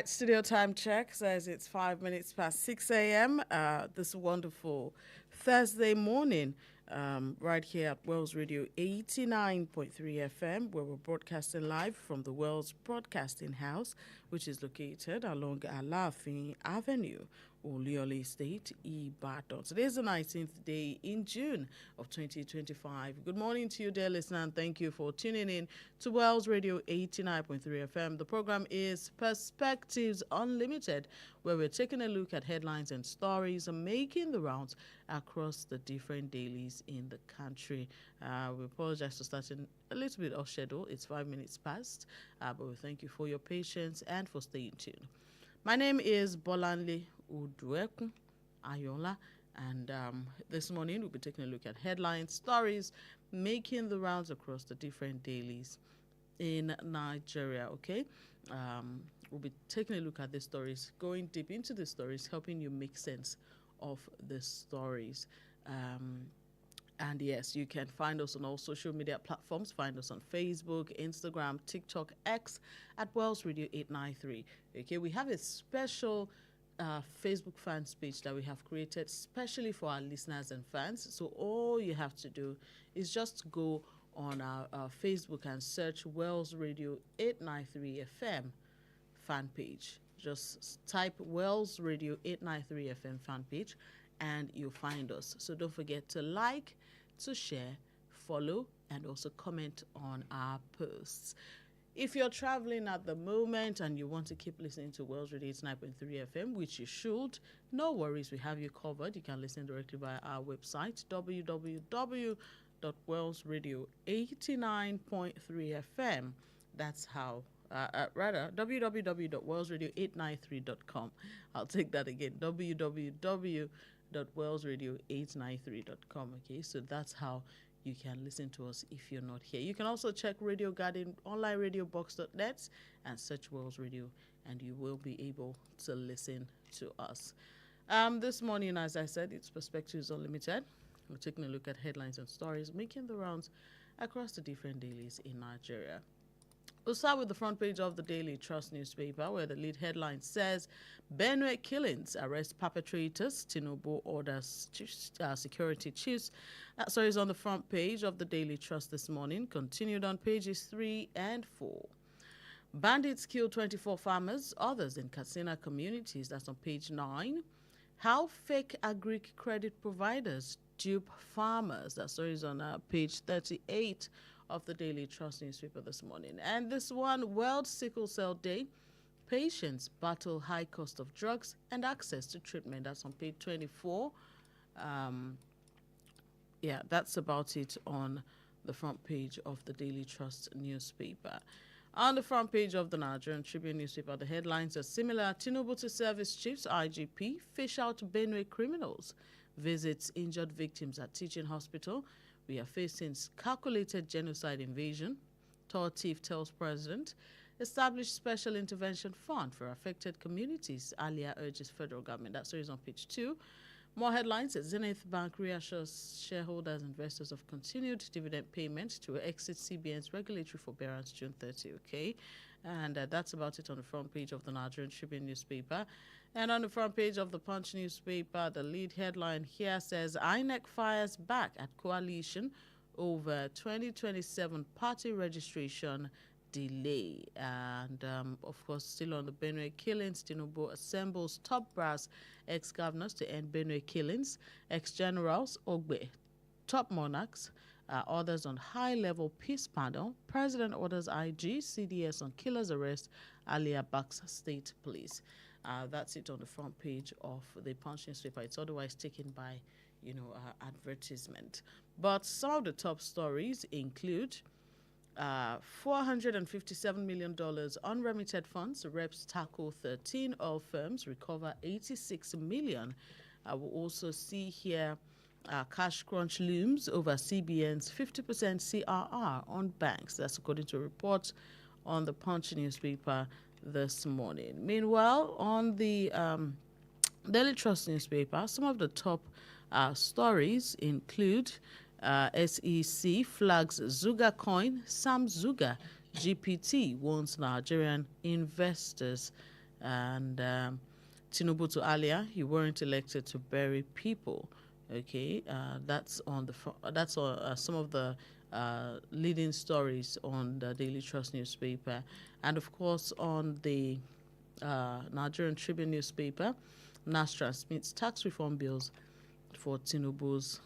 right, studio time check says it's 5 minutes past 6 a.m. This wonderful Thursday morning, right here at Wells Radio 89.3 FM, where we're broadcasting live from the Wells Broadcasting House, which is located along Alafin Avenue, Oliole Estate, Ibadan. Today is the 19th day in June of 2025. Good morning to you, dear listener, and thank you for tuning in to Wells Radio 89.3 FM. The program is Perspectives Unlimited, where we're taking a look at headlines and stories making the rounds across the different dailies in the country. We apologize for starting a little bit off schedule. It's 5 minutes past, but we thank you for your patience and for staying tuned. My name is Bolanle Oduekun Ayola, and this morning we'll be taking a look at headlines, stories making the rounds across the different dailies in Nigeria. Okay, we'll be taking a look at the stories, going deep into the stories, helping you make sense of the stories. And yes, you can find us on all social media platforms. Find us on Facebook, Instagram, TikTok, X at Wells Radio 893. Okay, we have a special Facebook fans page that we have created specially for our listeners and fans. So all you have to do is just go on our Facebook and search Wells Radio 893 FM fan page. Just type Wells Radio 893 FM fan page and you'll find us. So don't forget to like, to share, follow, and also comment on our posts. If you're traveling at the moment and you want to keep listening to Wells Radio 89.3 FM, which you should, no worries, we have you covered. You can listen directly via our website, www.wellsradio89.3fm. That's how, rather, www.wellsradio893.com. I'll take that again, www.wellsradio893.com. Okay, so that's how you can listen to us if you're not here. You can also check Radio Garden, onlineradiobox.net, and search Wells Radio, and you will be able to listen to us. This morning, as I said, it's Perspectives Unlimited. We're taking a look at headlines and stories making the rounds across the different dailies in Nigeria. We'll start with the front page of the Daily Trust newspaper, where the lead headline says, Benue killings arrest perpetrators, Tinubu orders security chiefs. That story is on the front page of the Daily Trust this morning, continued on pages 3 and 4. Bandits kill 24 farmers, others in Katsina communities. That's on page 9. How fake agric credit providers dupe farmers. That story is on page 38 of the Daily Trust newspaper this morning. And this one, World Sickle Cell Day. Patients battle high cost of drugs and access to treatment. That's on page 24. Yeah, that's about it on the front page of the Daily Trust newspaper. On the front page of the Nigerian Tribune newspaper, the headlines are similar. Tinubu to service chiefs, IGP, fish out Benue criminals, visits injured victims at teaching hospital. We are facing calculated genocide invasion. Tall thief tells president. Establish special intervention fund for affected communities. Alia urges federal government. That story is on page 2. More headlines. Zenith Bank reassures shareholders and investors of continued dividend payment to exit CBN's regulatory forbearance June 30. Okay, and that's about it on the front page of the Nigerian Tribune newspaper. And on the front page of the Punch newspaper, the lead headline here says INEC fires back at coalition over 2027 party registration delay. And of course, still on the Benue killings, Tinubu assembles top brass ex-governors to end Benue killings, ex-generals, Ogbe, top monarchs, others on high-level peace panel. President orders IG, CDS on killer's arrest, Alia backs state police. That's it on the front page of the Punch newspaper. It's otherwise taken by, advertisement. But some of the top stories include $457 million unremitted funds. Reps tackle 13 oil firms, recover $86 million. We'll also see here cash crunch looms over CBN's 50% CRR on banks. That's according to a report on the Punch newspaper this morning. Meanwhile, on the Daily Trust newspaper, some of the top stories include SEC flags Zuga coin, Sam Zuga, GPT warns Nigerian investors. And Tinubu to Alia, you weren't elected to bury people. Okay, that's on some of the leading stories on the Daily Trust newspaper, and of course on the Nigerian Tribune newspaper. NAS transmits tax reform bills for Tinubu's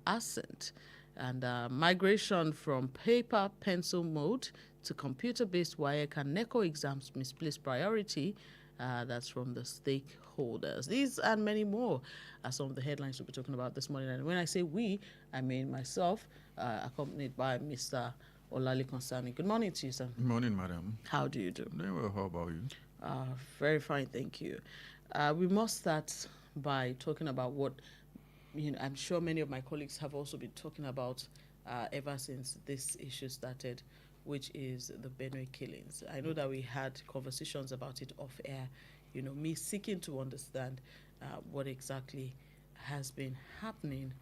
ascent, and migration from paper pencil mode to computer-based WAEC and NECO exams misplaced priority. That's from the stakeholders. These and many more are some of the headlines we'll be talking about this morning. And when I say we, I mean myself, accompanied by Mr. Olale Konsami. Good morning to you, sir. Good morning, madam. How do you do? Doing well. How about you? Very fine, thank you. We must start by talking about what I'm sure many of my colleagues have also been talking about ever since this issue started, which is the Benue killings. I know that we had conversations about it off air, me seeking to understand what exactly has been happening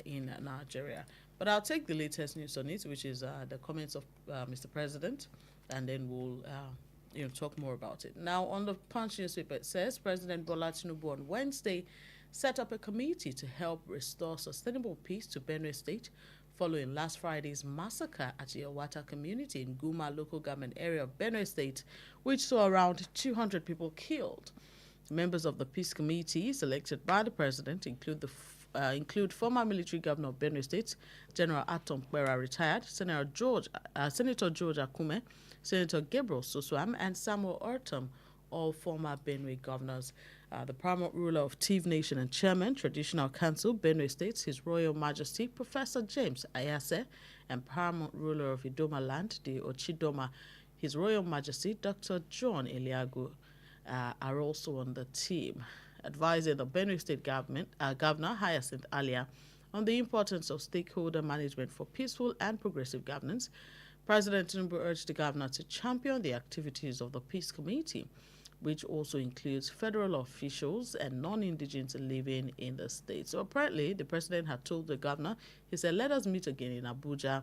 in Nigeria. But I'll take the latest news on it, which is the comments of Mr. President, and then we'll talk more about it. Now, on the Punch newspaper, it says President Bola Tinubu on Wednesday set up a committee to help restore sustainable peace to Benue State following last Friday's massacre at the Yawata community in Guma local government area of Benue State, which saw around 200 people killed. Members of the peace committee selected by the president include former military governor of Benue State, General Atom Kwera, retired, Senator George Akume, Senator Gabriel Soswam, and Samuel Ortom, all former Benue governors. The paramount ruler of Tiv Nation and chairman, Traditional Council, Benue State, His Royal Majesty, Professor James Ayase, and paramount ruler of Idoma Land, the Ochidoma, His Royal Majesty, Dr. John Eliagu, are also on the team, advising the Benue State Governor Hyacinth Alia on the importance of stakeholder management for peaceful and progressive governance. President Tinubu urged the governor to champion the activities of the Peace Committee, which also includes federal officials and non-indigenous living in the state. So apparently, the president had told the governor, he said, let us meet again in Abuja.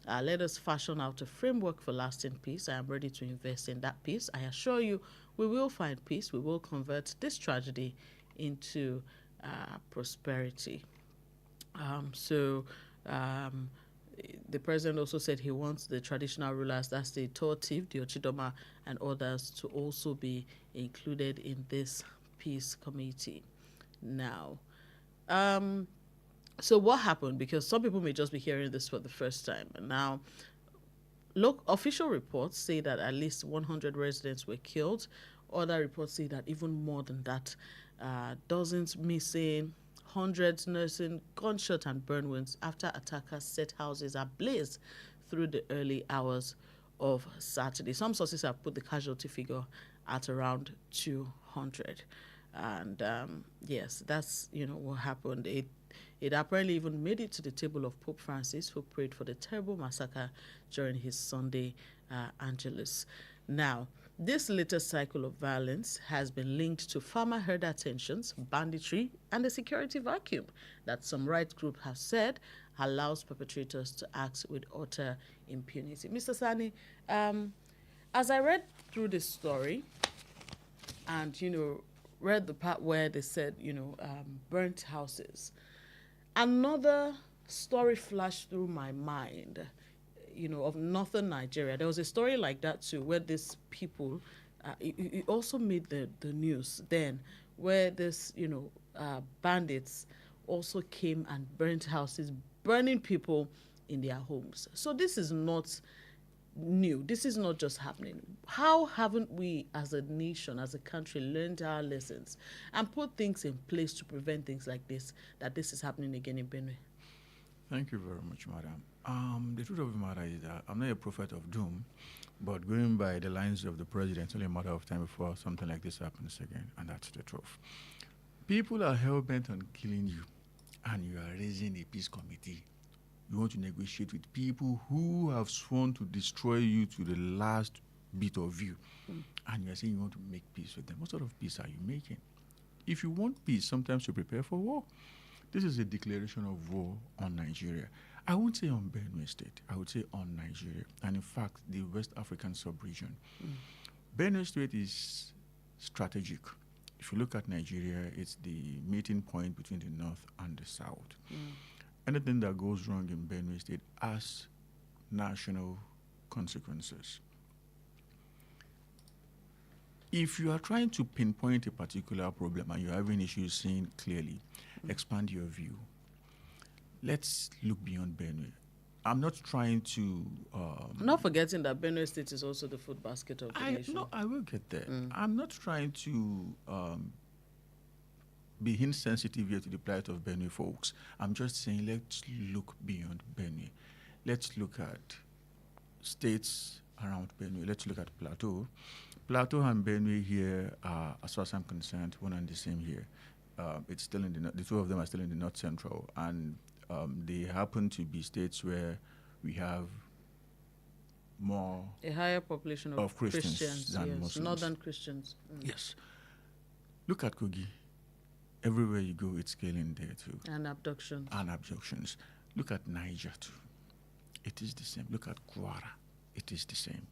Let us fashion out a framework for lasting peace. I am ready to invest in that peace. I assure you, we will find peace. We will convert this tragedy into prosperity. The president also said he wants the traditional rulers, that's the Totiv, the Ochidoma, and others, to also be included in this peace committee. Now, so what happened? Because some people may just be hearing this for the first time. Now, official reports say that at least 100 residents were killed. Other reports say that even more than that. Dozens missing, hundreds nursing gunshot and burn wounds after attackers set houses ablaze through the early hours of Saturday. Some sources have put the casualty figure at around 200. And yes, that's what happened. It apparently even made it to the table of Pope Francis, who prayed for the terrible massacre during his Sunday Angelus. Now, this latest cycle of violence has been linked to farmer-herder tensions, banditry, and the security vacuum that some rights groups have said allows perpetrators to act with utter impunity. Mr. Sani, as I read through this story and, read the part where they said, burnt houses, another story flashed through my mind, of northern Nigeria. There was a story like that too, where these people, it also made the news then, where this, bandits also came and burnt houses, burning people in their homes. So this is not new. This is not just happening. How haven't we as a nation, as a country, learned our lessons and put things in place to prevent things like this, that this is happening again in Benue? Thank you very much, madam. The truth of the matter is that I'm not a prophet of doom, but going by the lines of the president, it's only a matter of time before something like this happens again, and that's the truth. People are hell-bent on killing you, and you are raising a peace committee. You want to negotiate with people who have sworn to destroy you to the last bit of you, and you are saying you want to make peace with them. What sort of peace are you making? If you want peace, sometimes you prepare for war. This is a declaration of war on Nigeria. I won't say on Benue State. I would say on Nigeria, and in fact, the West African sub-region. Benue State is strategic. If you look at Nigeria, it's the meeting point between the north and the south. Anything that goes wrong in Benue State has national consequences. If you are trying to pinpoint a particular problem and you're having issues seeing clearly, expand your view. Let's look beyond Benue. I'm not trying to... not forgetting that Benue State is also the food basket of the nation. No, I will get there. I'm not trying to be insensitive here to the plight of Benue folks. I'm just saying let's look beyond Benue. Let's look at states around Benue. Let's look at Plateau. Plateau and Benue here are, as far as I'm concerned, one and the same here. It's still in the two of them are still in the North Central, and they happen to be states where we have a higher population of Christians than yes, Muslims. Northern Christians. Yes. Look at Kogi. Everywhere you go, it's scaling there too. And abductions. Look at Niger too. It is the same. Look at Kwara. It is the same.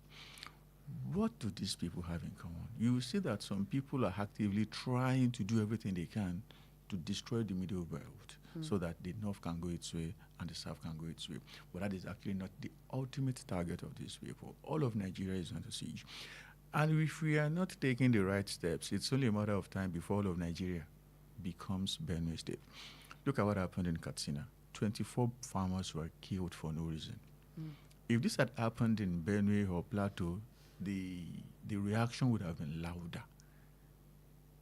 What do these people have in common? You will see that some people are actively trying to do everything they can to destroy the middle belt so that the north can go its way and the south can go its way. But that is actually not the ultimate target of these people. All of Nigeria is under siege. And if we are not taking the right steps, it's only a matter of time before all of Nigeria becomes Benue State. Look at what happened in Katsina. 24 farmers were killed for no reason. If this had happened in Benue or Plateau, the reaction would have been louder.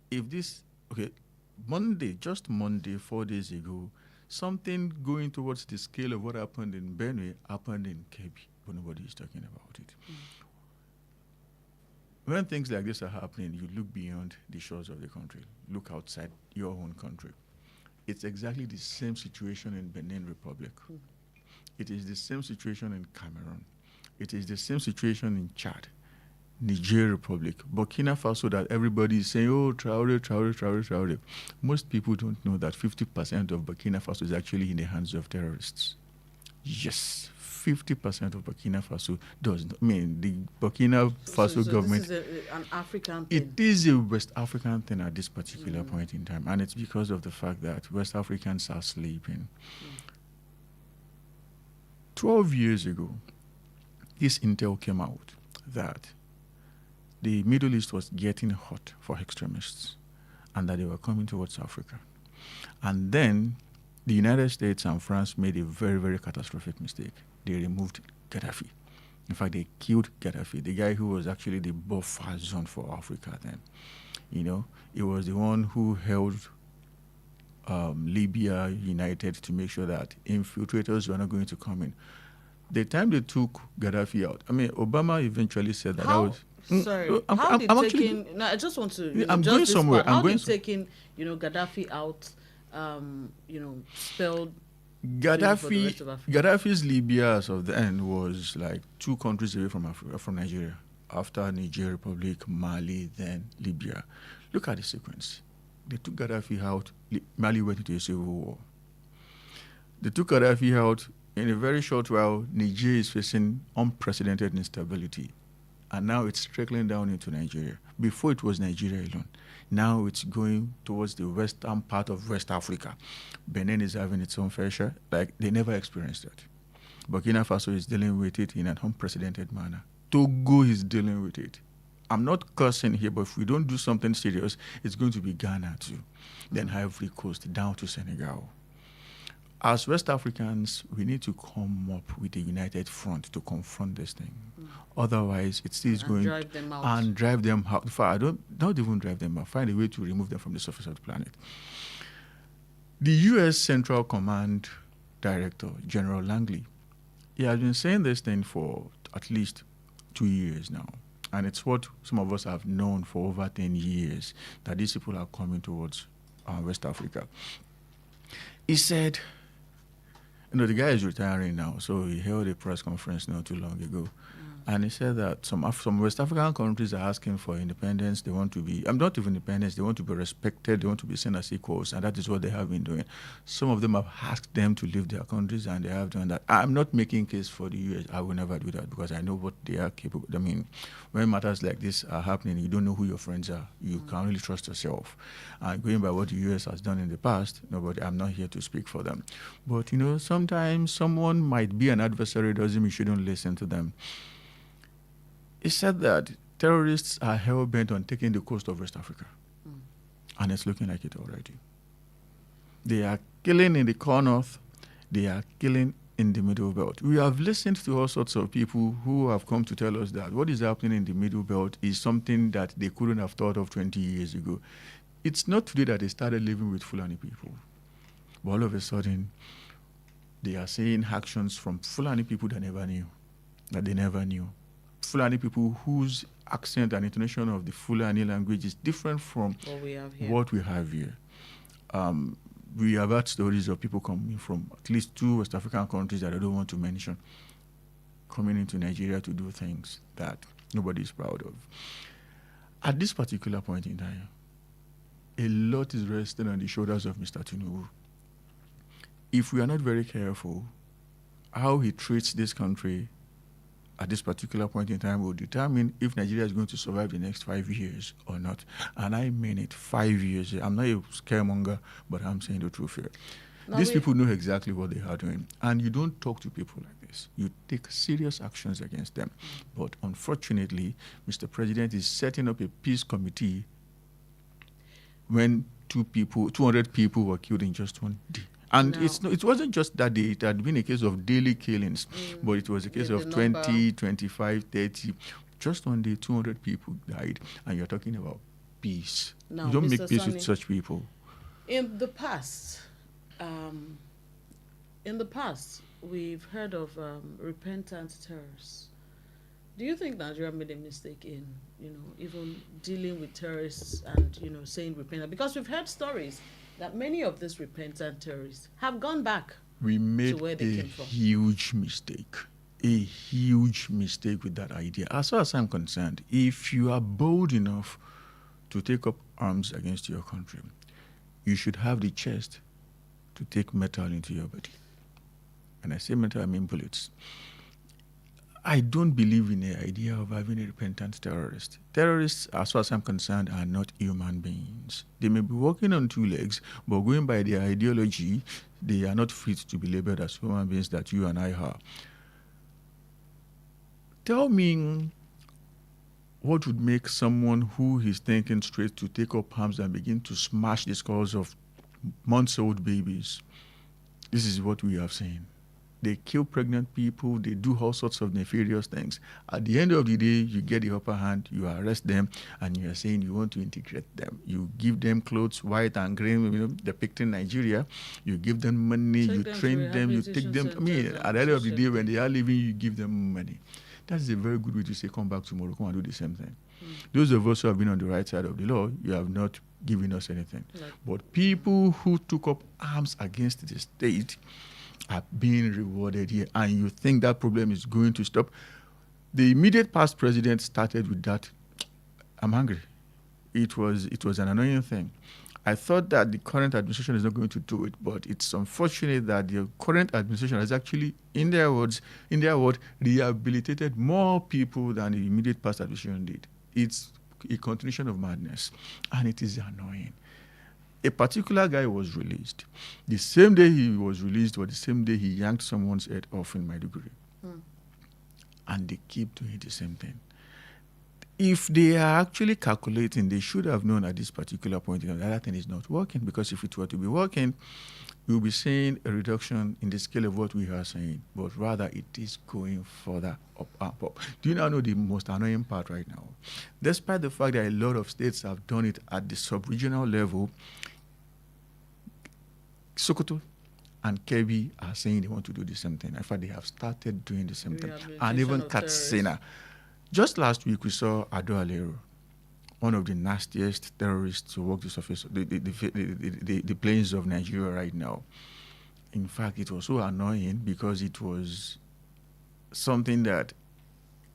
If this, just Monday, 4 days ago, something going towards the scale of what happened in Benue happened in Kebbi, but nobody is talking about it. When things like this are happening, you look beyond the shores of the country. Look outside your own country. It's exactly the same situation in Benin Republic. It is the same situation in Cameroon. It is the same situation in Chad, Niger Republic, Burkina Faso, that everybody is saying, oh, Traore. Most people don't know that 50% of Burkina Faso is actually in the hands of terrorists. Yes, 50% of Burkina Faso does not. I mean, the Burkina Faso government... This is an African thing. It is a West African thing at this particular point in time, and it's because of the fact that West Africans are sleeping. 12 years ago, this intel came out that the Middle East was getting hot for extremists and that they were coming towards Africa. And then the United States and France made a very, very catastrophic mistake. They removed Gaddafi. In fact, they killed Gaddafi, the guy who was actually the buffer zone for Africa then. You know, he was the one who held Libya united to make sure that infiltrators were not going to come in. The time they took Gaddafi out, I mean, Obama eventually said that How? Actually, no, I just want to. I'm going somewhere. How did taking, Gaddafi out, spelled Gaddafi's Libya as of the end was like 2 countries away from Africa, from Nigeria. After Niger Republic, Mali, then Libya. Look at the sequence. They took Gaddafi out. Mali went into a civil war. They took Gaddafi out. In a very short while, Niger is facing unprecedented instability. And now it's trickling down into Nigeria. Before it was Nigeria alone. Now it's going towards the western part of West Africa. Benin is having its own fair share. Like, they never experienced that. Burkina Faso is dealing with it in an unprecedented manner. Togo is dealing with it. I'm not cursing here, but if we don't do something serious, it's going to be Ghana too. Then Ivory Coast, down to Senegal. As West Africans, we need to come up with a united front to confront this thing. Otherwise, it still is going drive them out. And drive them out. I don't even drive them out. Find a way to remove them from the surface of the planet. The U.S. Central Command Director, General Langley, he has been saying this thing for at least 2 years now. And it's what some of us have known for over 10 years, that these people are coming towards West Africa. He said, the guy is retiring now, so he held a press conference not too long ago. And he said that some West African countries are asking for independence. They want to be, not even independence, they want to be respected, they want to be seen as equals, and that is what they have been doing. Some of them have asked them to leave their countries, and they have done that. I'm not making case for the US. I will never do that because I know what they are capable. I mean, when matters like this are happening, you don't know who your friends are. You can't really trust yourself. Going by what the US has done in the past, I'm not here to speak for them. But, sometimes someone might be an adversary, doesn't mean you shouldn't listen to them. He said that terrorists are hell-bent on taking the coast of West Africa. And it's looking like it already. They are killing in the core north. They are killing in the middle belt. We have listened to all sorts of people who have come to tell us that what is happening in the middle belt is something that they couldn't have thought of 20 years ago. It's not today that they started living with Fulani people. But all of a sudden, they are seeing actions from Fulani people that they never knew. Fulani people whose accent and intonation of the Fulani language is different from what we have here. We have heard stories of people coming from at least 2 West African countries that I don't want to mention, coming into Nigeria to do things that nobody is proud of. At this particular point in time, a lot is resting on the shoulders of Mr. Tinubu. If we are not very careful, how he treats this country at this particular point in time will determine if Nigeria is going to survive the next 5 years or not. And I mean it, 5 years. I'm not a scaremonger, but I'm saying the truth here. These people know exactly what they are doing. And you don't talk to people like this. You take serious actions against them. But unfortunately, Mr. President is setting up a peace committee when 200 people were killed in just one day. And it wasn't just that day. It had been a case of daily killings, but it was a case of 20, 25, 30. Just one day, 200 people died, and you're talking about peace. Now, you don't Mr. make peace Sonny, with such people. In the past, we've heard of repentant terrorists. Do you think Nigeria made a mistake in, even dealing with terrorists and, saying repentant? Because we've heard stories that many of these repentant terrorists have gone back we made to where they came from. Huge mistake. A huge mistake with that idea. As far as I'm concerned, if you are bold enough to take up arms against your country, you should have the chest to take metal into your body. And I say metal, I mean bullets. I don't believe in the idea of having a repentant terrorist. Terrorists, as far as I'm concerned, are not human beings. They may be walking on 2 legs, but going by their ideology, they are not fit to be labeled as human beings that you and I are. Tell me what would make someone who is thinking straight to take up arms and begin to smash the skulls of months-old babies. This is what we have seen. They kill pregnant people. They do all sorts of nefarious things. At the end of the day, you get the upper hand. You arrest them, and you are saying you want to integrate them. You give them clothes, white and green, depicting Nigeria. You give them money. You train them. You take them. I mean, at the end of the day, when they are leaving, you give them money. That's a very good way to say, come back tomorrow, come and do the same thing. Those of us who have been on the right side of the law, you have not given us anything. But people who took up arms against the state are being rewarded here, and you think that problem is going to stop. The immediate past president started with that. I'm angry. It was an annoying thing. I thought that the current administration is not going to do it, but it's unfortunate that the current administration has actually, in their words, rehabilitated more people than the immediate past administration did. It's a continuation of madness, and it is annoying. A particular guy was released. The same day he was released was the same day he yanked someone's head off in Maiduguri. And they keep doing the same thing. If they are actually calculating, they should have known at this particular point that that thing is not working, because if it were to be working, we'll be seeing a reduction in the scale of what we are saying, but rather it is going further up. Do you now know the most annoying part right now? Despite the fact that a lot of states have done it at the sub-regional level, Sokoto and Kebbi are saying they want to do the same thing. In fact, they have started doing the same thing. And even Katsina. Just last week, we saw Ado Alero, one of the nastiest terrorists to walk the surface, the plains of Nigeria right now. In fact, it was so annoying because it was something that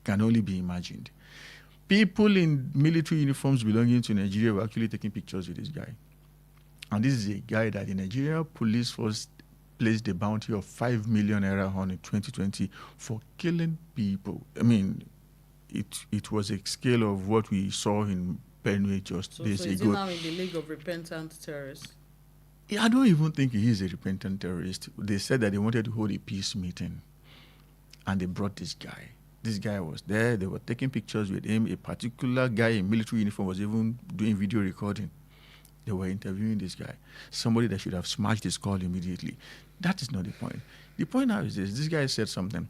can only be imagined. People in military uniforms belonging to Nigeria were actually taking pictures with this guy. And this is a guy that the Nigerian police force placed a bounty of 5 million naira on in 2020 for killing people. I mean, it was a scale of what we saw in Benue just days So is ago. he now in the League of Repentant Terrorists? I don't even think he is a repentant terrorist. They said that they wanted to hold a peace meeting, and they brought this guy. This guy was there. They were taking pictures with him. A particular guy in military uniform was even doing video recording. They were interviewing this guy, somebody that should have smashed his call immediately. That is not the point. The point now is this. This guy said something.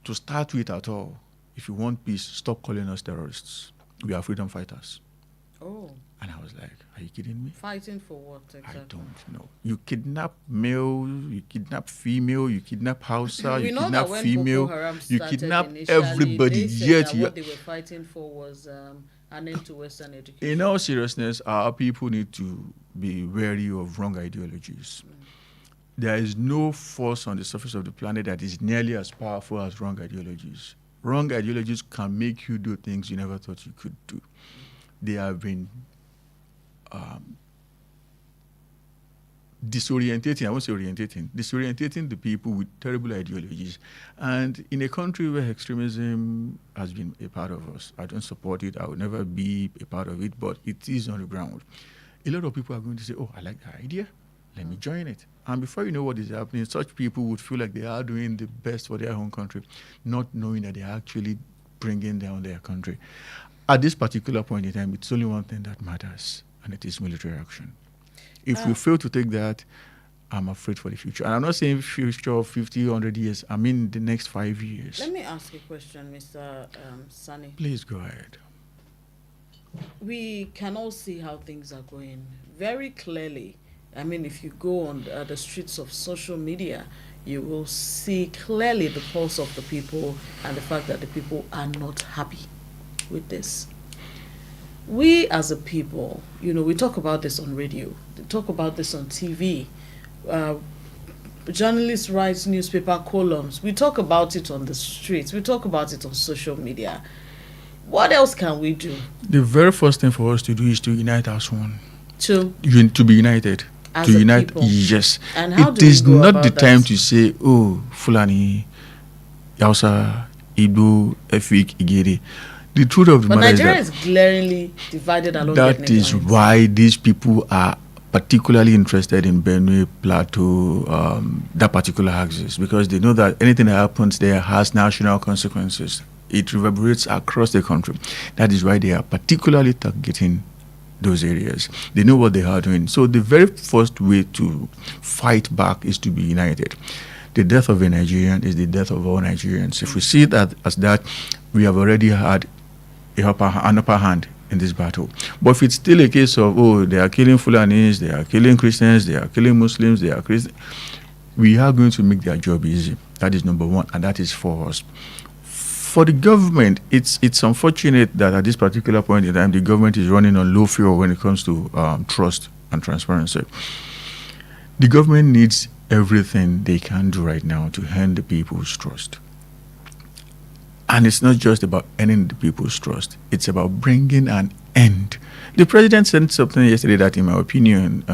To start with at all, if you want peace, stop calling us terrorists. We are freedom fighters. Oh. And I was like, are you kidding me? Fighting for what exactly? I don't know. You kidnap male, you kidnap female, you kidnap Hausa, We you know kidnap that when female, Boko Haram you started kidnap initially, everybody. they said Yet that you, what they were fighting for was an end to Western education. in all seriousness, our people need to be wary of wrong ideologies. There is no force on the surface of the planet that is nearly as powerful as wrong ideologies. Wrong ideologies can make you do things you never thought you could do. They have been disorientating, I won't say orientating, disorientating the people with terrible ideologies. And in a country where extremism has been a part of us, I don't support it, I will never be a part of it, but it is on the ground. A lot of people are going to say, oh, I like that idea, let me join it. And before you know what is happening, such people would feel like they are doing the best for their own country, not knowing that they are actually bringing down their country. At this particular point in time, it's only one thing that matters, and it is military action. If we fail to take that, I'm afraid for the future. And I'm not saying future of 50, 100 years. I mean the next 5 years. Let me ask a question, Mr. Sani. Please go ahead. We can all see how things are going very clearly. I mean, if you go on the streets of social media, you will see clearly the pulse of the people and the fact that the people are not happy with this. We as a people, we talk about this on radio, we talk about this on TV, journalists write newspaper columns, we talk about it on the streets, we talk about it on social media. What else can we do? The very first thing for us to do is to unite as one. To be united. As to a unite, people. yes. And how it do is we go not about the time that? to say, oh, Fulani, Hausa, Igbo, Efik, Igeri. The truth of the But matter Nigeria is is glaringly divided along that ethnic is lines. why these people are particularly interested in Benue, Plateau, that particular axis, because they know that anything that happens there has national consequences. It reverberates across the country. That is why they are particularly targeting those areas. They know what they are doing. So the very first way to fight back is to be united. The death of a Nigerian is the death of all Nigerians. If we see that as that, we have already had an upper hand in this battle. But if it's still a case of, oh, they are killing Fulanis, they are killing Christians, they are killing Muslims, they are Christians, we are going to make their job easy. That is number one, and that is for us. For the government, it's unfortunate that at this particular point in time, the government is running on low fuel when it comes to trust and transparency. The government needs everything they can do right now to earn the people's trust. And it's not just about earning the people's trust. It's about bringing an end. The president said something yesterday that, in my opinion,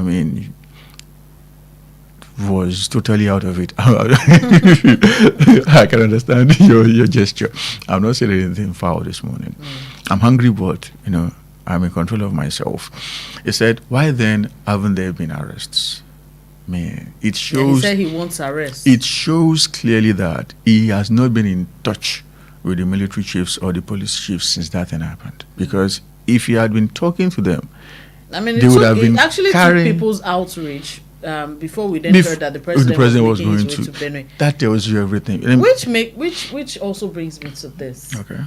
was totally out of it. I can understand your gesture. I'm not saying anything foul this morning. I'm hungry, but, I'm in control of myself. He said, why then haven't there been arrests? Man, it shows... he said he wants arrest. It shows clearly that he has not been in touch with the military chiefs or the police chiefs since that thing happened. Because if he had been talking to them, it actually took people's outreach before we then heard that the president was going to Benue. That tells you everything. Which also brings me to this. Okay.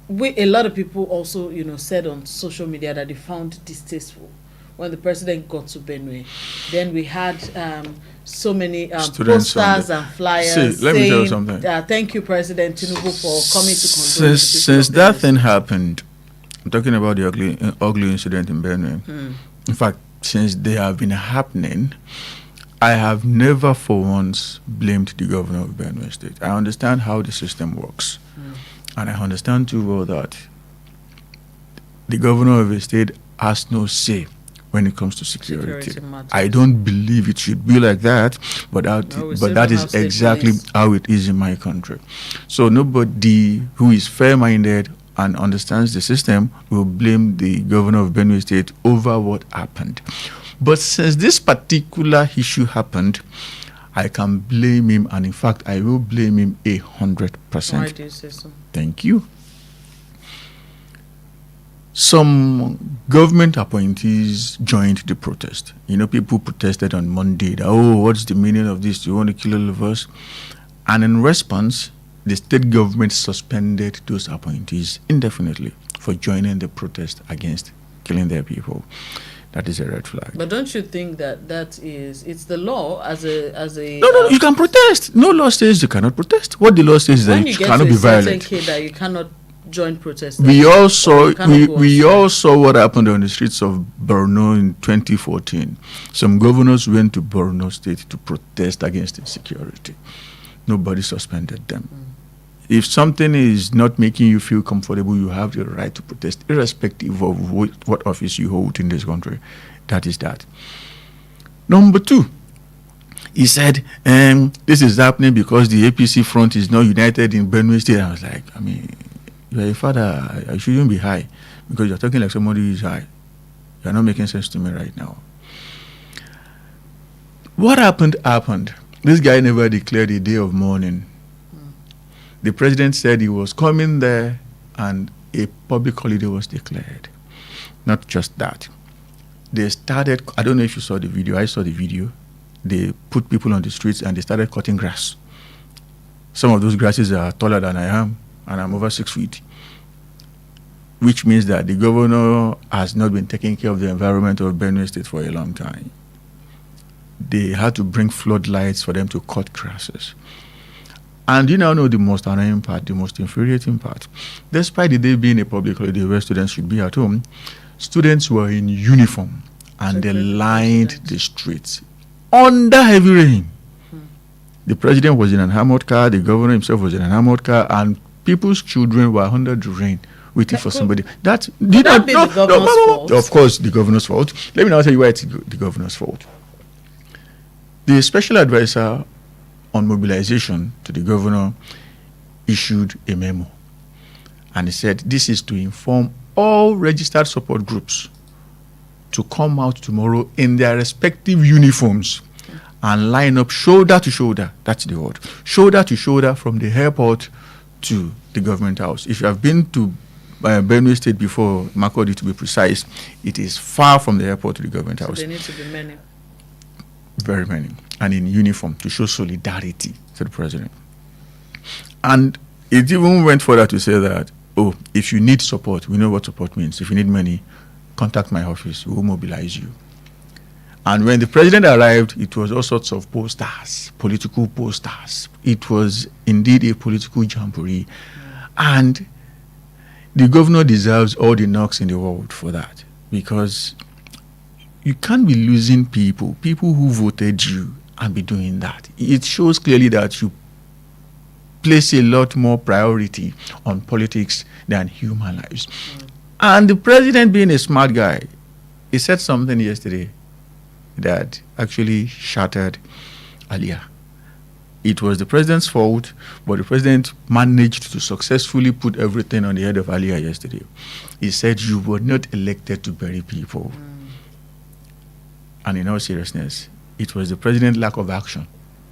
A lot of people also, said on social media that they found distasteful when the president got to Benue. Then we had so many posters and flyers let me tell you something. Thank you, President Tinubu, for coming to condole. Since that thing happened, I'm talking about the ugly incident in Benue. In fact, since they have been happening, I have never for once blamed the governor of Benue State. I understand how the system works. And I understand too well that the governor of a state has no say when it comes to security. I don't believe it should be like that, but that is exactly how it is in my country. So nobody who is fair-minded and understands the system will blame the governor of Benue State over what happened. But since this particular issue happened, I can blame him, and in fact, I will blame him 100%. Why do you say so? Thank you. Some government appointees joined the protest. You know, people protested on Monday that, oh, what's the meaning of this? Do you want to kill all of us? And in response, the state government suspended those appointees indefinitely for joining the protest against killing their people. That is a red flag. But don't you think that it's the law as a No, you can protest. No law says you cannot protest. What the law says is that you cannot be violent. That you cannot join protests. We all saw what happened on the streets of Borno in 2014. Some governors went to Borno State to protest against insecurity. Nobody suspended them. If something is not making you feel comfortable, you have the right to protest, irrespective of what office you hold in this country. That is that. Number two, he said, this is happening because the APC front is not united in Benue State. I was like, you're a father. I shouldn't be high because you're talking like somebody who is high. You're not making sense to me right now. What happened. This guy never declared a day of mourning. The president said he was coming there and a public holiday was declared. Not just that. They started, I don't know if you saw the video, I saw the video. They put people on the streets and they started cutting grass. Some of those grasses are taller than I am, and I'm over 6 feet. Which means that the governor has not been taking care of the environment of Benue State for a long time. They had to bring floodlights for them to cut grasses. And you now know the most annoying part, the most infuriating part. Despite the day being a public holiday where students should be at home, students were in uniform and they lined the streets under heavy rain. The president was in an armored car, the governor himself was in an armored car, and people's children were under the rain waiting for somebody. That did not be the governor's fault. Of course, the governor's fault. Let me now tell you why it's the governor's fault. The special advisor on mobilization to the governor issued a memo, and he said this is to inform all registered support groups to come out tomorrow in their respective uniforms and line up shoulder to shoulder. That's the word. Shoulder to shoulder from the airport to the government house. If you have been to Benue State before, Makurdi to be precise, it is far from the airport to the government house. So there need to be many. Very many. And in uniform to show solidarity to the president. And it even went further to say that, oh, if you need support, we know what support means. If you need money, contact my office. We will mobilize you. And when the president arrived, it was all sorts of posters, political posters. It was indeed a political jamboree. And the governor deserves all the knocks in the world for that. Because you can't be losing people who voted you, and be doing that. It shows clearly that you place a lot more priority on politics than human lives. And the president, being a smart guy, he said something yesterday that actually shattered Aliyah. It was the president's fault, but the president managed to successfully put everything on the head of Aliyah yesterday. He said, you were not elected to bury people. And in all seriousness, it was the president's lack of action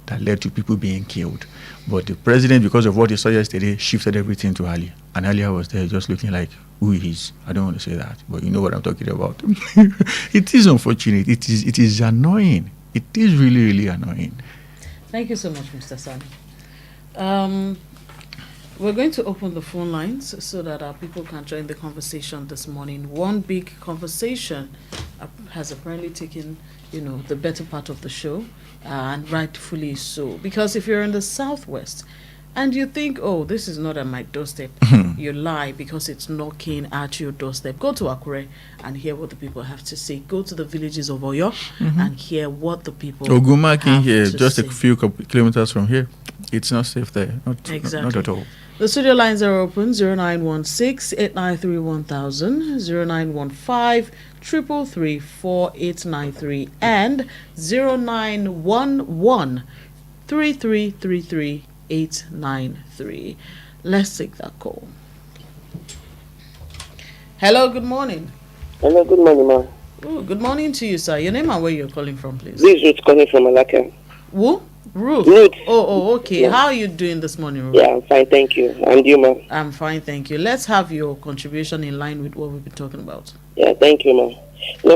that led to people being killed. But the president, because of what he saw yesterday, shifted everything to Aliyah. And Aliyah was there just looking like who he is. I don't want to say that, but you know what I'm talking about. It is unfortunate. It is annoying. It is really, really annoying. Thank you so much, Mr. Sani. We're going to open the phone lines so that our people can join the conversation this morning. One big conversation has apparently taken, the better part of the show, and rightfully so. Because if you're in the Southwest and you think, oh, this is not at my doorstep, you lie, because it's knocking at your doorstep. Go to Akure and hear what the people have to say. Go to the villages of Oyo and hear what the people Oguma have here, to just say. a few kilometers from here. It's not safe there. Exactly. Not at all. The studio lines are open 0916-893-1000, 0915-333-4893, and 0911-3333-893. Let's take that call. Hello, good morning. Hello, good morning, ma'am. Oh, good morning to you, sir. Your name and where you're calling from, please. This is Ruth calling from Malacca. Who? Ruth. Ruth. Oh, okay. Yeah. How are you doing this morning, Ruth? Yeah, I'm fine, thank you. And you, ma'am? I'm fine, thank you. Let's have your contribution in line with what we've been talking about. Yeah, thank you, ma'am.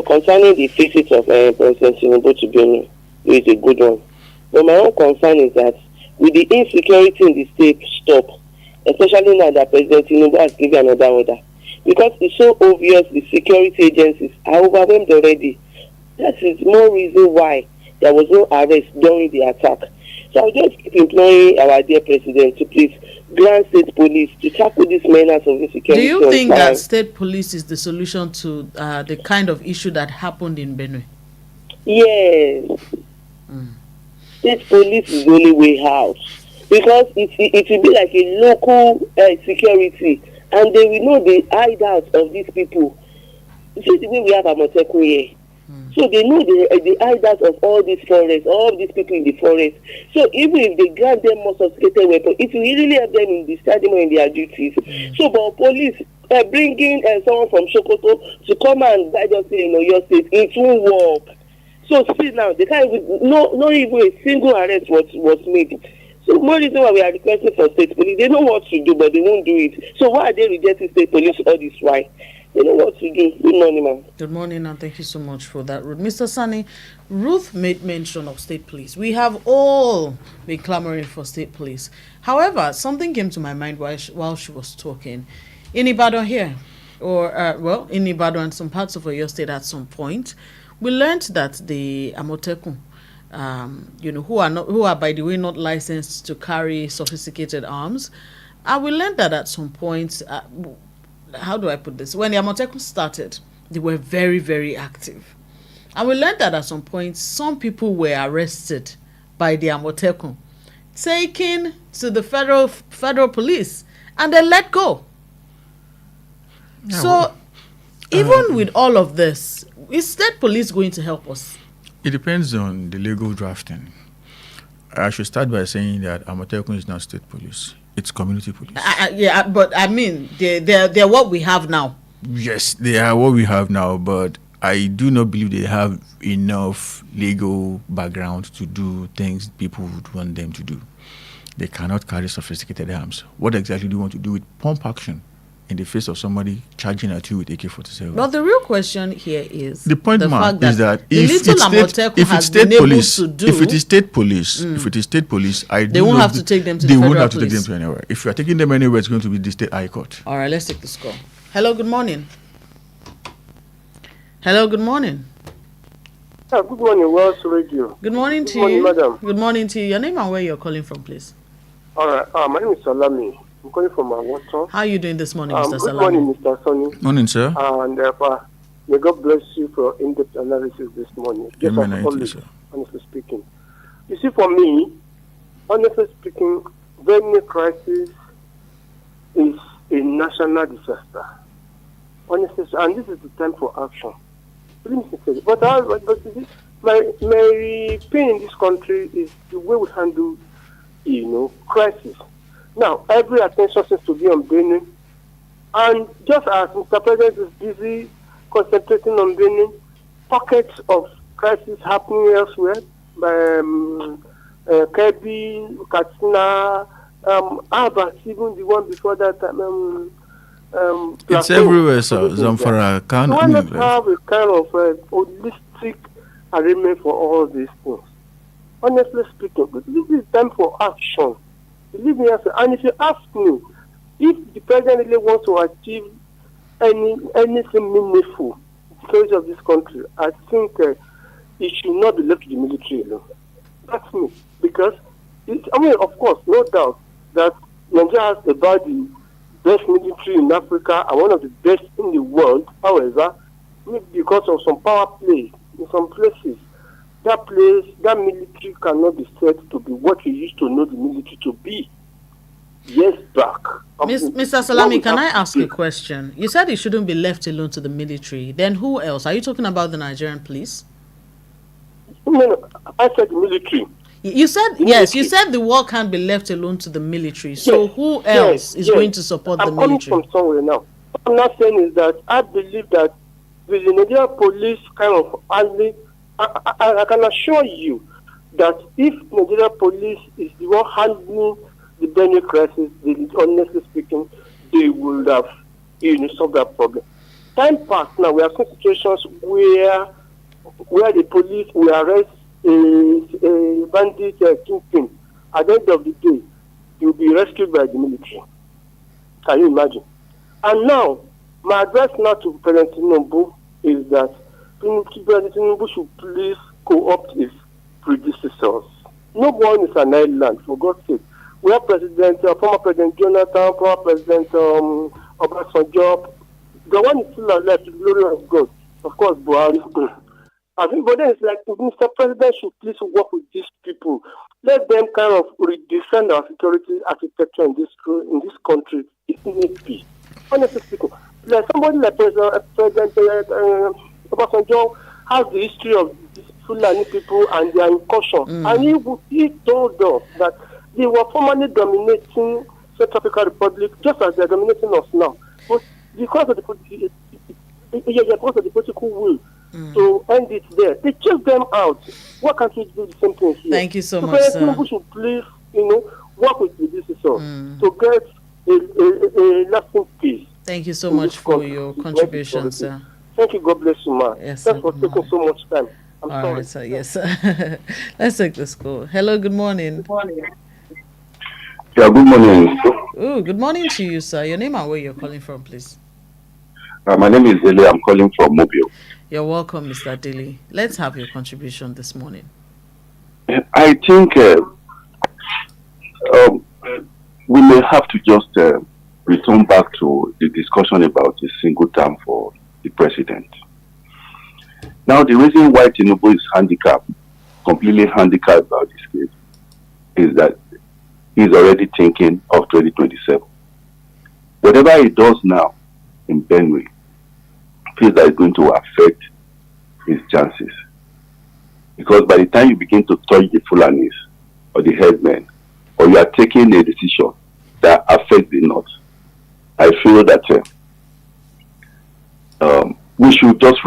Concerning the visit of President Tinubu to Benin, it is a good one. But my own concern is that with the insecurity in the state stop, especially now that President Tinubu has given another order, because it's so obvious the security agencies are overwhelmed already. That is more reason why there was no arrest during the attack. So I'll just keep imploring our dear president to please grant state police to tackle this menace of insecurity. Do you think that state police is the solution to the kind of issue that happened in Benue? Yes. State police is the only way out, because it will be like a local security, and they will know the hideout of these people. See the way we have Amotekun here. So they know the hideout of all these forests, all these people in the forest. So even if they grant them more sophisticated weapons, it will really help them in the study or in their duties. So, but police bringing someone from Sokoto to come and guide us in your state, it won't work. So see now, they can't even, not even a single arrest was made. So more reason why we are requesting for state police. They know what to do, but they won't do it. So why are they rejecting state police all this while? They know what to do. Good morning, ma'am. Good morning, and thank you so much for that, Ruth. Mr. Sani, Ruth made mention of state police. We have all been clamoring for state police. However, something came to my mind while she was talking. In Ibadan here, or in Ibadan and some parts of Oyo State at some point, we learned that the Amotekun, who are by the way not licensed to carry sophisticated arms, we learned that at some point. How do I put this? When the Amotekun started, they were very, very active. And we learned that at some point, some people were arrested by the Amotekun, taken to the federal police, and then let go. Yeah, so, even with all of this, is state police going to help us? It depends on the legal drafting. I should start by saying that Amotekun is not state police. It's community police. Yeah, but I mean, they're what we have now. Yes, they are what we have now, but I do not believe they have enough legal background to do things people would want them to do. They cannot carry sophisticated arms. What exactly do you want to do with pump action in the face of somebody charging at you with AK-47? But the real question here is the point, the man, fact is that if it is state police, they won't have to take them to the federal police. They won't have to take them to anywhere. If you are taking them anywhere, it's going to be the state high court. All right, let's take the score. Hello, good morning. Hello, good morning. Good morning, World Radio. Good morning to you. Good morning, madam. Good morning to you. Your name and where you're calling from, please. All right. My name is Salami. I'm calling from Water. How are you doing this morning, Mr. Salami? Good morning, Mr. Sonny. Morning, sir. And may God bless you for in-depth analysis this morning. Amen. Honestly speaking. You see, for me, honestly speaking, Benue crisis is a national disaster. Honestly, and this is the time for action. But my pain in this country is the way we handle, crisis. Now, every attention seems to be on Benin. And just as Mr. President is busy concentrating on Benin, pockets of crisis happening elsewhere, Kebbi, Katsina, Abba, even the one before that. It's everywhere, sir. Zamfara, Kano. Why not have a kind of holistic arrangement for all these things? Honestly speaking, this is time for action. Believe me, and if you ask me, if the president really wants to achieve anything meaningful in the security of this country, I think it should not be left to the military alone. That's me. Because, of course, no doubt that Nigeria has about the best military in Africa and one of the best in the world. However, because of some power play in some places, that place, that military cannot be said to be what we used to know the military to be. Years back. Mr. Salami, can I ask a question? You said it shouldn't be left alone to the military. Then who else? Are you talking about the Nigerian police? No, I said the military. You said, yes, you said the war can't be left alone to the military. So who else is going to support the military? I'm coming from somewhere now. What I'm not saying is that I believe that with the Nigerian police kind of handling, I can assure you that if Nigerian police is the one handling the Benue crisis, honestly speaking, they would have solved that problem. Time passed now. We have some situations where the police will arrest a bandit kingpin. At the end of the day, he will be rescued by the military. Can you imagine? And now, my advice now to President Tinubu is that President Tinubu should please co-opt his predecessors. No one is an island, for God's sake. We have former President Jonathan, former President Obasanjo. The one is still alive, to the glory of God. Of course, Buhari. I think, but then it's like Mr. President should please work with these people. Let them kind of redesign our security architecture in this country if need be. Honestly speaking, like somebody like President Obasanjo has the history of these Fulani people and their incursion, and he told us that they were formerly dominating South African Republic just as they're dominating us now. But because of the political will to end it there, they chased them out. Why can't we do the same thing here? Thank you so much, sir. People should please, work with the DCSO to get a lasting peace. Thank you so much for your contribution, sir. Thank you. God bless you, ma. Yes, thanks for taking so much time. I'm all sorry. right, sir. Yes, sir. Let's take this call. Hello, good morning. Yeah, good morning. Oh, good morning to you, sir. Your name and where you're calling from, please. My name is Dele. I'm calling from Mobile. You're welcome, Mr. Dele. Let's have your contribution this morning. I think we may have to just return back to the discussion about a single term for the president. Now, the reason why Tinubu is completely handicapped about this case, is that he's already thinking of 2027. Whatever he does now in Benue, feels that it's going to affect his chances. Because by the time you begin to touch the Fulanis or the headmen, or you are taking a decision that affects the North, I feel that we should just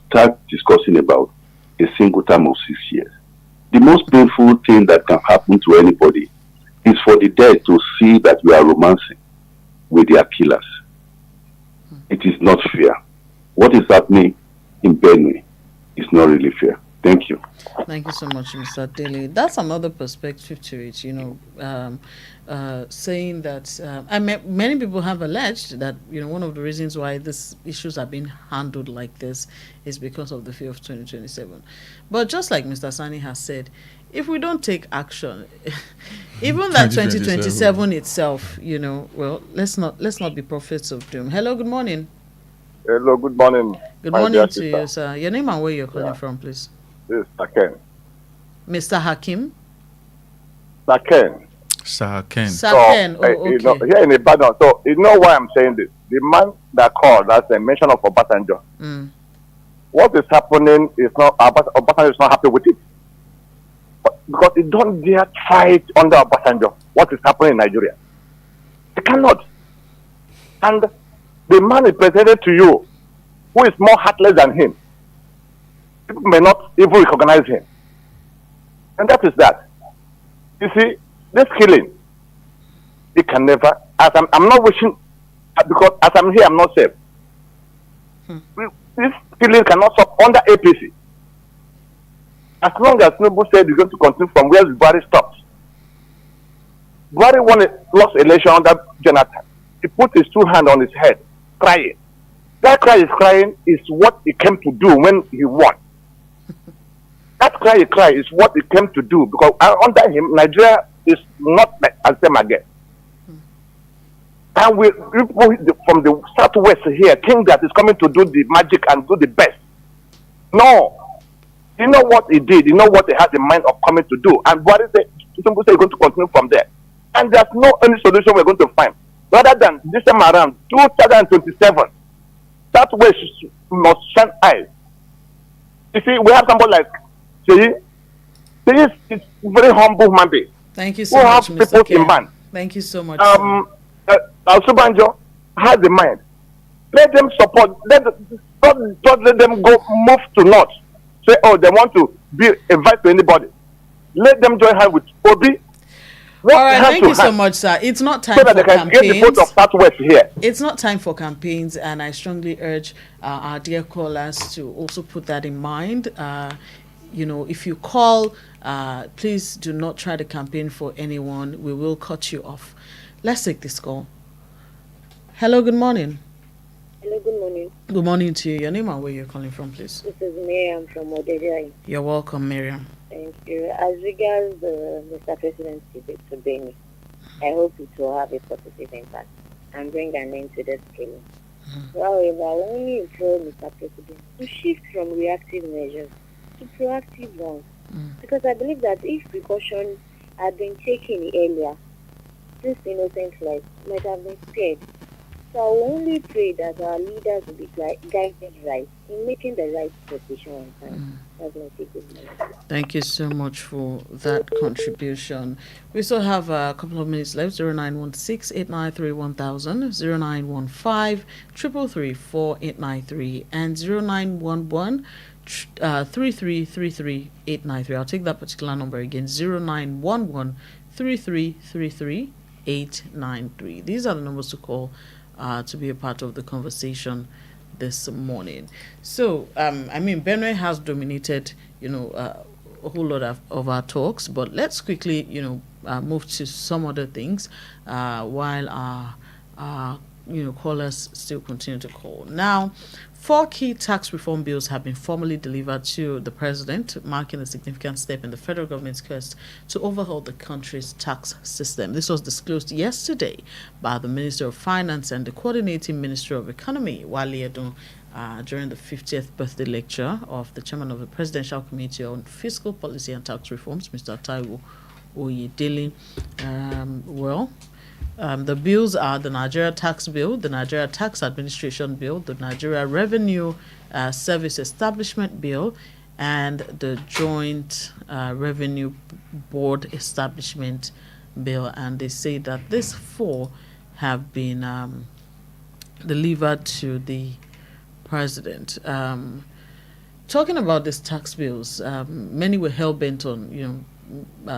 start discussing about a single term of 6 years. The most painful thing that can happen to anybody is for the dead to see that we are romancing with their killers. It is not fair. What is happening in Benue is not really fair. Thank you. Thank you so much, Mr. Dele. That's another perspective to it, saying that many people have alleged that, one of the reasons why these issues are being handled like this is because of the fear of 2027. But just like Mr. Sani has said, if we don't take action, even that 2027 itself, let's not be prophets of doom. Hello, good morning. Hello, good morning. Good morning to you, sir. Your name and where you're calling from, please. This is Saken. Mr. Hakim? Saken. Saken. Saken, okay. Here in Ibadan, so you know why I'm saying this. The man that called, that's a mention of Obasanjo. What is happening is not, Obasanjo is not happy with it. Because he don't dare try it under Obasanjo. What is happening in Nigeria? He cannot. And the man is presented to you who is more heartless than him. People may not even recognize him. And that is that. You see, this killing, it can never, I'm not wishing, because as I'm here, I'm not safe. This killing cannot stop under APC. As long as Tinubu said he's going to continue from where Buhari stopped. Buhari lost election under Jonathan. He put his two hands on his head, crying. That cry he's crying is what he came to do when he won. That cry he cry is what he came to do, because under him, Nigeria is not like as them again. And we people from the southwest here think that he's coming to do the magic and do the best. No. You know what he did. You know what he has in mind of coming to do. And what is it? Some people say he's going to continue from there. And there's no any solution we're going to find. Rather than this time around, 2027, that way must shine eyes. You see, we have somebody like Seyi. Seyi is very humble human being. Thank you so much, Mr. People in mind. Thank you so much. Subanjo has a mind. Let them support. Don't let them go move to north. Say, oh, they want to be a vice to anybody. Let them join hands with Obi. All right, thank you so much, sir. It's not time so that for they can campaigns. Get the vote of Southwest here. It's not time for campaigns, and I strongly urge our dear callers to also put that in mind. You know, if you call, please do not try to campaign for anyone. We will cut you off. Let's take this call. Hello, good morning. Hello, good morning. Good morning to you. Your name and where you're calling from, please. This is Miriam from Oduekun. You're welcome, Miriam. Thank you. As regards the Mr. President's debate to Benny, I hope it will have a positive impact and bring an end to this killing. However, I only implore Mr. President to shift from reactive measures to proactive ones. Because I believe that if precautions had been taken earlier, this innocent life might have been spared. So I will only pray that our leaders will be guided right in making the right decision. That's my takeaway. Thank you so much for that contribution. We still have a couple of minutes left. 0916-893-1000, 0915-333-4893, and 0911-3333-893. I'll take that particular number again, 0911-3333-893. These are the numbers to call to be a part of the conversation this morning. So, I mean, Benue has dominated, a whole lot of our talks, but let's quickly, move to some other things while our callers still continue to call. Now, 4 key tax reform bills have been formally delivered to the president, marking a significant step in the federal government's quest to overhaul the country's tax system. This was disclosed yesterday by the Minister of Finance and the Coordinating Minister of Economy, Wale Edun, during the 50th birthday lecture of the chairman of the Presidential Committee on Fiscal Policy and Tax Reforms, Mr. Taiwo Oyedele. The bills are the Nigeria Tax Bill, the Nigeria Tax Administration Bill, the Nigeria Revenue Service Establishment Bill, and the Joint Revenue Board Establishment Bill. And they say that these 4 have been delivered to the president. Talking about these tax bills, many were hell-bent on,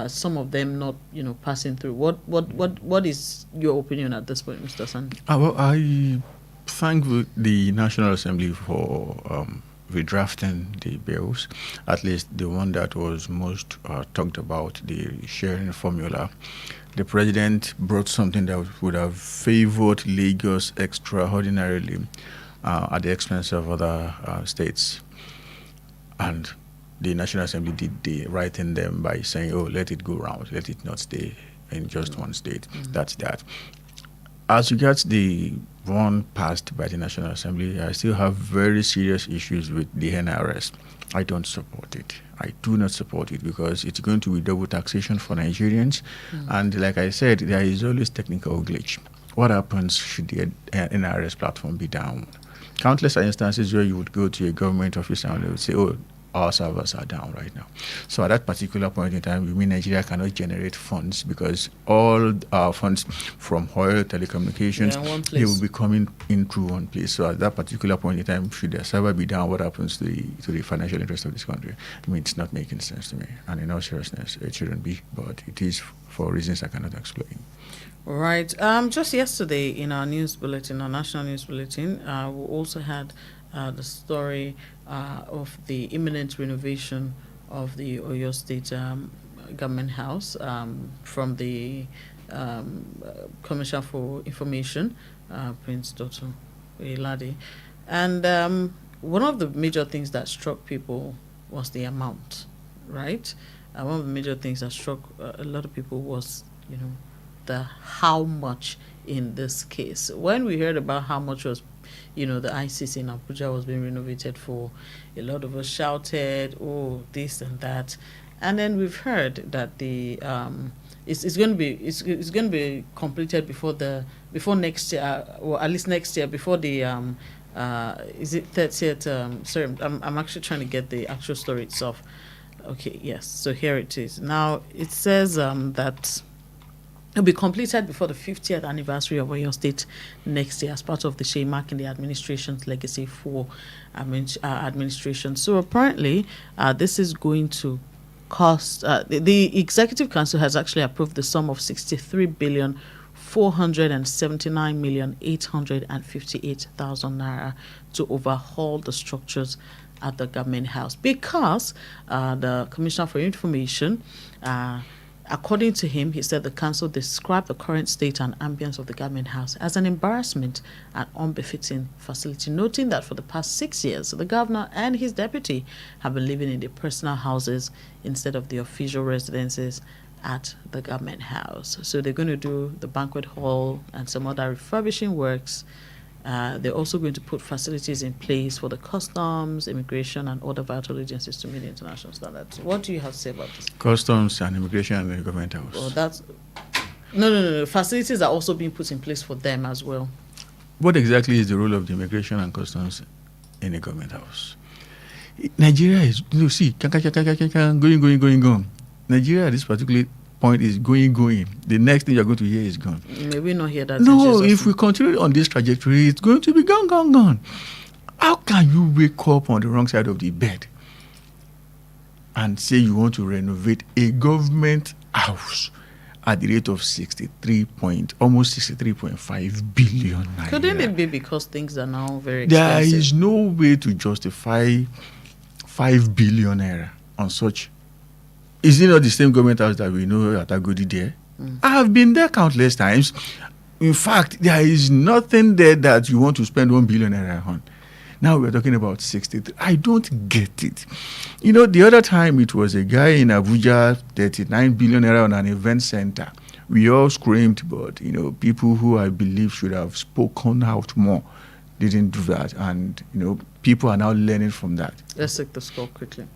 some of them not, passing through. What is your opinion at this point, Mr. Sani? Well, I thank the National Assembly for redrafting the bills, at least the one that was most talked about, the sharing formula. The president brought something that would have favored Lagos extraordinarily at the expense of other states. And the National Assembly did the right thing them by saying, oh, let it go round, let it not stay in just one state. That's that. As regards the one passed by the National Assembly, I still have very serious issues with the NRS. I don't support it. I do not support it because it's going to be double taxation for Nigerians. And like I said, there is always technical glitch. What happens should the NRS platform be down? Countless instances where you would go to a government office and they would say, oh, our servers are down right now. So at that particular point in time, we mean Nigeria cannot generate funds because all our funds from oil, telecommunications, they will be coming in through one place. So at that particular point in time, should the server be down, what happens to the financial interest of this country? I mean, it's not making sense to me. And in all seriousness, it shouldn't be, but it is for reasons I cannot explain. Right. Just yesterday in our news bulletin, our national news bulletin, we also had the story of the imminent renovation of the Oyo State Government House from the Commissioner for Information, Prince Dr. Eladi. And one of the major things that struck people was the amount, right? One of the major things that struck a lot of people was, the how much in this case. When we heard about how much was the ICC in Abuja was being renovated for, a lot of us shouted, "Oh, this and that," and then we've heard that it's going to be completed before next year, or at least next year, before the is it 30th? Sorry, I'm actually trying to get the actual story itself. Okay, yes. So here it is. Now it says that it'll be completed before the 50th anniversary of Oyo State next year, as part of the Shea marking the administration's legacy for administration. So apparently, this is going to cost. The Executive Council has actually approved the sum of 63,479,858,000 naira to overhaul the structures at the government house, because the Commissioner for Information, according to him, he said the council described the current state and ambience of the government house as an embarrassment and unbefitting facility, noting that for the past 6 years, the governor and his deputy have been living in their personal houses instead of the official residences at the government house. So they're going to do the banquet hall and some other refurbishing works. They're also going to put facilities in place for the customs, immigration, and other vital agencies to meet international standards. What do you have to say about this? Customs and immigration and the government house. Well, that's no. Facilities are also being put in place for them as well. What exactly is the role of the immigration and customs in the government house? Nigeria is, going. Nigeria at this particular point is going. The next thing you're going to hear is gone. Maybe not hear that. No, if we continue on this trajectory, it's going to be gone. How can you wake up on the wrong side of the bed and say you want to renovate a government house at the rate of almost 63.5 billion naira? Couldn't it be because things are now very expensive? There is no way to justify 5 billion naira on such. Is it not the same government house that we know at Agodi there? I have been there countless times. In fact, there is nothing there that you want to spend 1 billion naira on. Now we're talking about 63. I don't get it. The other time it was a guy in Abuja, 39 billion naira on an event center. We all screamed, but people who I believe should have spoken out more didn't do that, and people are now learning from that. Let's take the score quickly.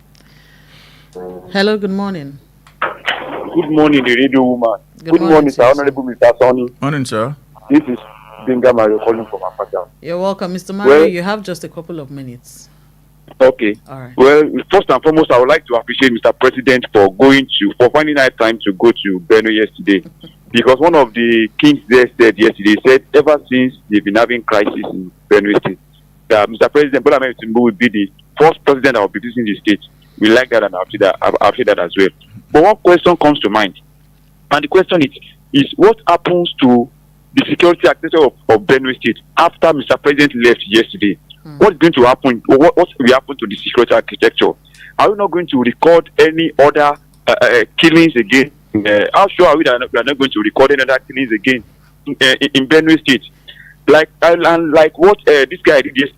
Hello, good morning. Good morning, the radio woman. Good morning, sir. Honorable Mr. Sonny. Morning, sir. This is Binga Mario calling from Apata. You're welcome, Mr. Mario. You have just a couple of minutes. Okay. All right. Well, first and foremost, I would like to appreciate Mr. President for finding out time to go to Benue yesterday. Because one of the kings there said ever since they've been having crisis in Benue State, that Mr. President Bolanle will be the first president that will be visiting the state. We like that, and I'll say that as well. But one question comes to mind, and the question is what happens to the security architecture of Benue State after Mr. President left yesterday? What's going to happen? What will happen to the security architecture? Are we not going to record any other killings again? How sure are we that we are not going to record any other killings again in Benue State? Like what this guy did yesterday,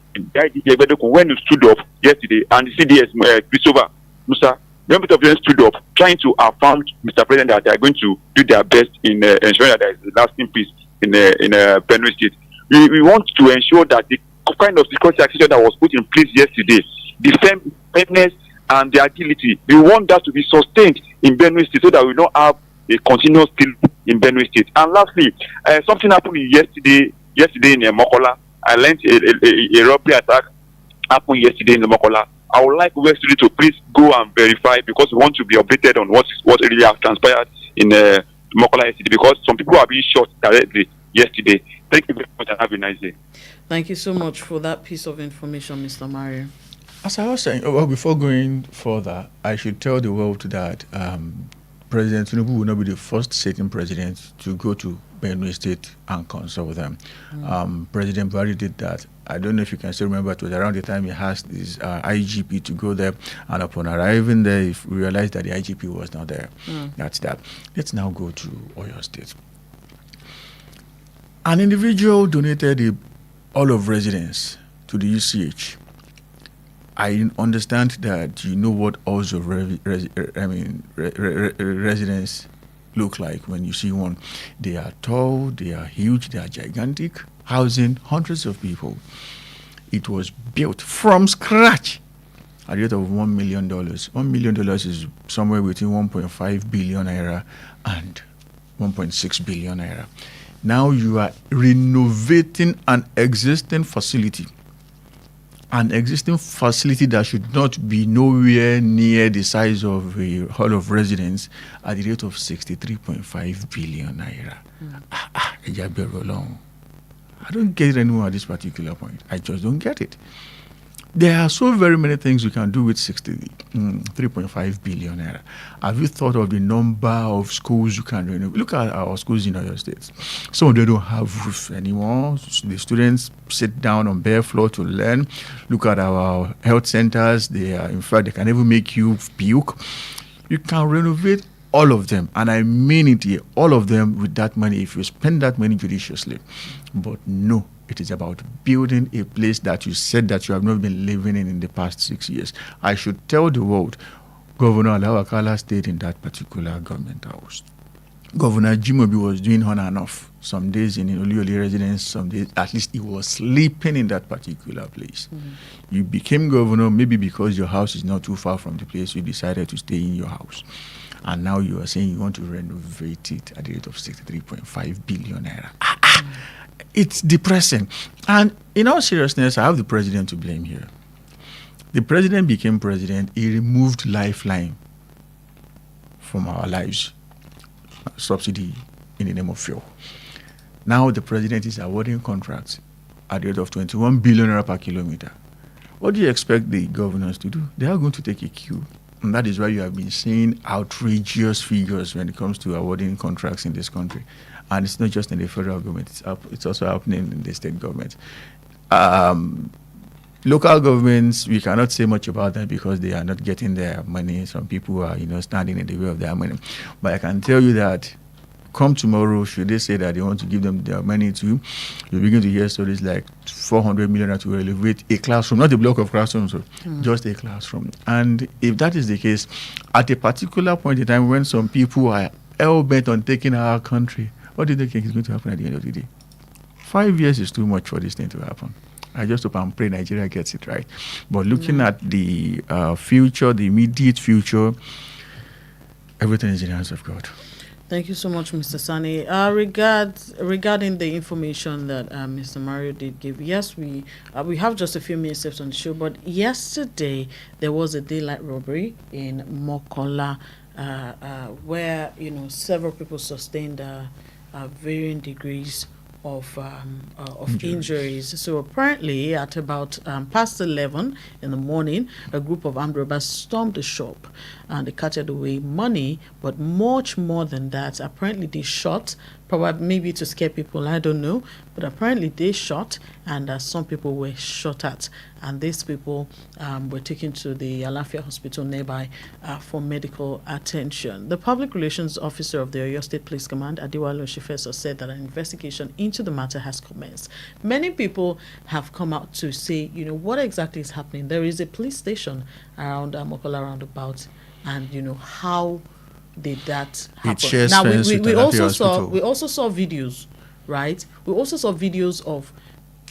when he stood up yesterday, and the CDS, Christopher Musa, the members of the stood up, trying to affirm Mr. President that they are going to do their best in ensuring that there is lasting peace in Benue State. We want to ensure that the kind of security action that was put in place yesterday, the fairness and the agility, we want that to be sustained in Benue State so that we don't have a continuous kill in Benue State. And lastly, something happened yesterday in Mokola. I learned a robbery attack happened yesterday in Mokola. I would like West to please go and verify, because we want to be updated on what really has transpired in Mokola yesterday, because some people are being shot directly yesterday. Thank you very much and have a nice day. Thank you so much for that piece of information, Mr. Mario. As I was saying, before going further, I should tell the world that President Tinubu will not be the first sitting president to go to Benue State and consult with them. President Buhari did that. I don't know if you can still remember, it was around the time he asked his IGP to go there, and upon arriving there, we realized that the IGP was not there. That's that. Let's now go to Oyo State. An individual donated all of residence to the UCH. I understand that you know what also residence look like when you see one. They are tall, they are huge, they are gigantic, housing hundreds of people. It was built from scratch at the rate of $1 million. $1 million is somewhere between 1.5 billion naira and 1.6 billion naira. Now you are renovating an existing facility that should not be nowhere near the size of a hall of residence at the rate of 63.5 billion naira. I don't get it anymore at this particular point. I just don't get it. There are so very many things you can do with 3.5 billion naira. Have you thought of the number of schools you can renovate? Look at our schools in other states. Some of them don't have roofs anymore. The students sit down on bare floor to learn. Look at our health centers. In fact, they can even make you puke. You can renovate all of them, and I mean it here, all of them with that money if you spend that money judiciously. But no, it is about building a place that you said that you have not been living in the past 6 years. I should tell the world, Governor Alawakala stayed in that particular government house. Governor Jimobi was doing on and off. Some days in Olioli residence, some days at least he was sleeping in that particular place. You became governor maybe because your house is not too far from the place you decided to stay in your house. And now you are saying you want to renovate it at the rate of 63.5 billion naira. It's depressing. And in all seriousness, I have the president to blame here. The president became president. He removed lifeline from our lives, subsidy in the name of fuel. Now the president is awarding contracts at the rate of 21 billion naira per kilometer. What do you expect the governors to do? They are going to take a cue. And that is why you have been seeing outrageous figures when it comes to awarding contracts in this country. And it's not just in the federal government, it's also happening in the state government. Local governments, we cannot say much about them because they are not getting their money. Some people are, standing in the way of their money. But I can tell you that come tomorrow, should they say that they want to give them their money too, you begin to hear stories like 400 million to elevate a classroom, not a block of classrooms, just a classroom. And if that is the case, at a particular point in time when some people are hell-bent on taking our country, what do they think is going to happen at the end of the day? 5 years is too much for this thing to happen. I just hope and pray Nigeria gets it right. But looking at the future, the immediate future, everything is in the hands of God. Thank you so much, Mr. Sani. Regarding the information that Mr. Mario did give, yes, we have just a few minutes left on the show, but yesterday there was a daylight robbery in Mokola, where several people sustained varying degrees of injuries. So apparently at about past 11 in the morning, a group of armed robbers stormed the shop and they carted away money, but much more than that. Apparently they shot, probably maybe to scare people, I don't know, but apparently they shot and some people were shot at, and these people were taken to the Alafia hospital nearby for medical attention. The public relations officer of the Oyo State Police Command, Adewale Oshifeso, said that an investigation into the matter has commenced. Many people have come out to say, what exactly is happening. There is a police station around Mokola roundabout, and how did that happen? Now we also saw videos, right? We also saw videos of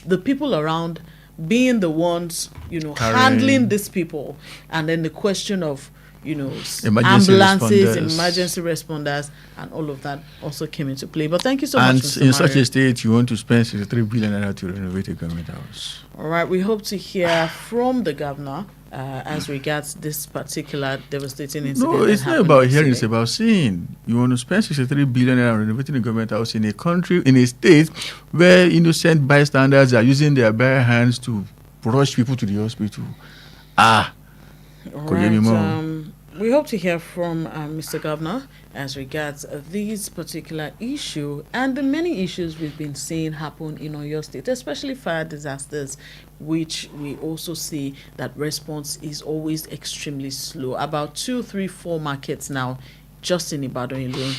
the people around being the ones, handling these people, and then the question of, ambulances, emergency responders, and all of that also came into play. But thank you so much, Mr. And in Mario. such a state, you want to spend 63 billion naira to renovate a government house. All right, we hope to hear from the governor as regards this particular devastating incident. No, it's not about hearing, it's about seeing. You want to spend 63 billion naira on renovating a government house in a country, in a state where innocent bystanders are using their bare hands to rush people to the hospital. We hope to hear from Mr. Governor as regards this particular issue and the many issues we've been seeing happen in Oyo State, especially fire disasters, which we also see that response is always extremely slow. About 2, 3, 4 markets now, just in Ibadan alone.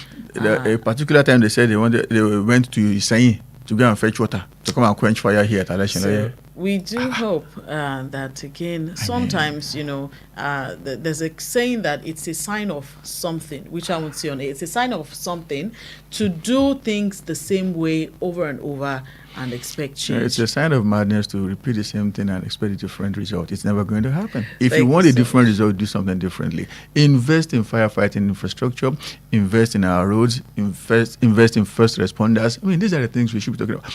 A particular time they said they went to Isayin to go and fetch water to come and quench fire here at election. So We do hope that, again, sometimes, there's a saying that it's a sign of something, which I won't say on it. It's a sign of something to do things the same way over and over and expect change. It's a sign of madness to repeat the same thing and expect a different result. It's never going to happen. If you want a different result, do something differently. Invest in firefighting infrastructure, invest in our roads, invest in first responders. I mean, these are the things we should be talking about.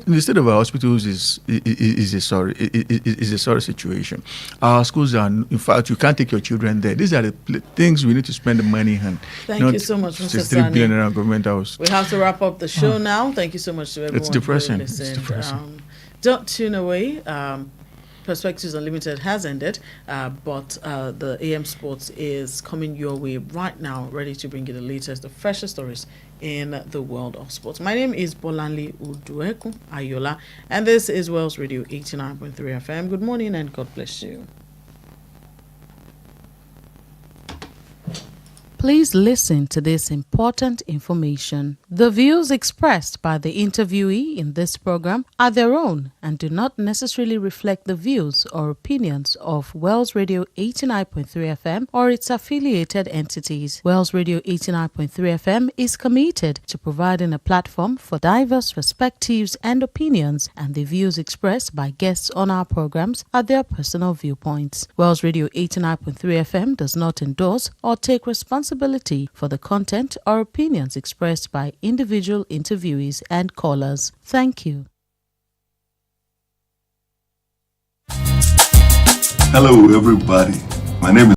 The state of our hospitals is a sorry situation. Our schools are, in fact, you can't take your children there. These are the things we need to spend the money on. Thank you so much, Mr. Sani. $3 billion government house. We have to wrap up the show now. Thank you so much to everyone. It's depressing. Don't tune away. Perspectives Unlimited has ended, but the AM Sports is coming your way right now, ready to bring you the latest, the freshest stories in the world of sports. My name is Bolanle Oduekun Ayola, and this is Wells Radio 89.3 FM. Good morning and God bless you. Please listen to this important information. The views expressed by the interviewee in this program are their own and do not necessarily reflect the views or opinions of Wells Radio 89.3 FM or its affiliated entities. Wells Radio 89.3 FM is committed to providing a platform for diverse perspectives and opinions, and the views expressed by guests on our programs are their personal viewpoints. Wells Radio 89.3 FM does not endorse or take responsibility for the content or opinions expressed by individual interviewees and callers. Thank you. Hello, everybody. My name is